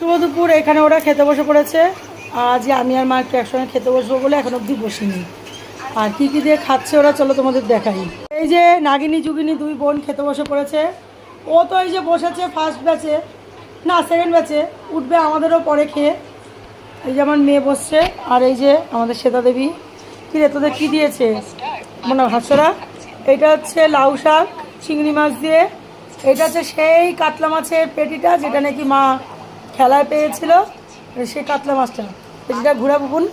শুভ দুপুর। এখানে ওরা খেতে বসে পড়েছে। আজ আমি আর মা একটু একসঙ্গে খেতে বসবো বলে এখন অবধি বসিনি। আর কী কী দিয়ে খাচ্ছে ওরা, চলো তোমাদের দেখাই। এই যে নাগিনী যুগিনী দুই বোন খেতে বসে পড়েছে। ও তো এই যে বসেছে ফার্স্ট ব্যাচে, না সেকেন্ড ব্যাচে, উঠবে আমাদেরও পরে খেয়ে। এই যে আমার মেয়ে বসছে, আর এই যে আমাদের শ্বেতা দেবী। কী রে তোদের কী দিয়েছে মনে ভাতসরা? এটা হচ্ছে লাউ শাক চিংড়ি মাছ দিয়ে। এটা হচ্ছে সেই কাতলা মাছের পেটিটা, যেটা নাকি মা খেলায় পেয়েছিল, সেই কাতলা মাছটা। পেটিটা ঘুরা পুকুন।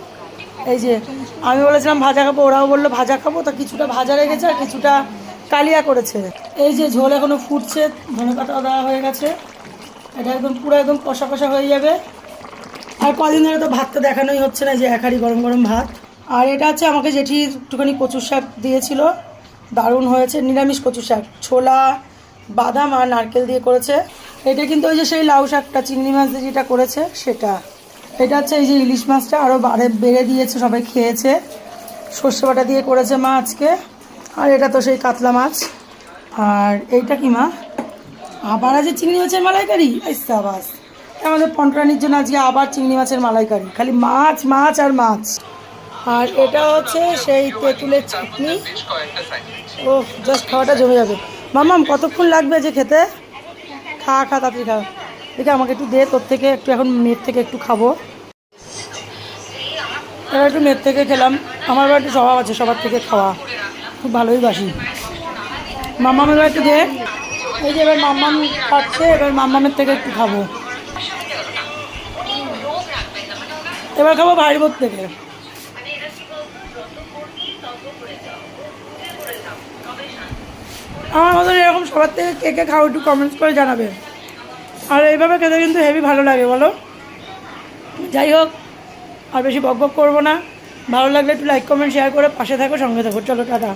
এই যে আমি বলেছিলাম ভাজা খাবো, ওরাও বললো ভাজা খাবো, তা কিছুটা ভাজা রেখেছে আর কিছুটা কালিয়া করেছে। এই যে ঝোল এখনো ফুটছে, ধনে পাতা দেওয়া হয়ে গেছে। এটা একদম পুরো একদম কষা কষা হয়ে যাবে। আর কদিন ধরে তো ভাত তো দেখানোই হচ্ছে না, যে এক হাঁড়ি গরম গরম ভাত। আর এটা হচ্ছে আমাকে জেঠি একটুখানি কচুর শাক দিয়েছিল, দারুণ হয়েছে। নিরামিষ কচুর শাক, ছোলা বাদাম আর নারকেল দিয়ে করেছে। এটা কিন্তু ওই যে সেই লাউ শাকটা চিংড়ি মাছ দিয়ে যেটা করেছে সেটা। এটা হচ্ছে এই যে ইলিশ মাছটা আরও বেড়ে দিয়েছে, সবাই খেয়েছে। সর্ষে বাটা দিয়ে করেছে মা আজকে। আর এটা তো সেই কাতলা মাছ। আর এইটা কি মা? আবার আজ চিংড়ি মাছের মালাইকারি। আচ্ছা বাস, আমাদের পন্টরানির জন্য আজকে আবার চিংড়ি মাছের মালাইকারি, খালি মাছ মাছ আর মাছ। আর এটা হচ্ছে সেই তেঁতুলের চাটনি। ও জাস্ট খাওয়াটা জমে যাবে। মামাম কতক্ষণ লাগবে যে খেতে? খা খা তাড়াতাড়ি খা। দেখে আমাকে একটু দে, তোর থেকে একটু, এখন মেয়ের থেকে একটু খাবো। এবার একটু মেয়ের থেকে খেলাম। আমার এবার একটু স্বভাব আছে সবার থেকে খাওয়া, খুব ভালোই বাসি। মাম্মাম এবার একটু দে। এই যে এবার মাম্মাম খাচ্ছে, এবার মাম্মামের থেকে একটু খাবো। এবার খাবো ভাইয়ের বোধ থেকে। আমার মতন এরকম সবার থেকে কে কে খাও একটু কমেন্টস করে জানাবে। আর এইভাবে খেতে কিন্তু হেভি ভালো লাগে বলো। যাই হোক, আর বেশি বক বক করবো না। ভালো লাগলে একটু লাইক কমেন্ট শেয়ার করে পাশে থাকো, সঙ্গে থাকো। চলো টাটা।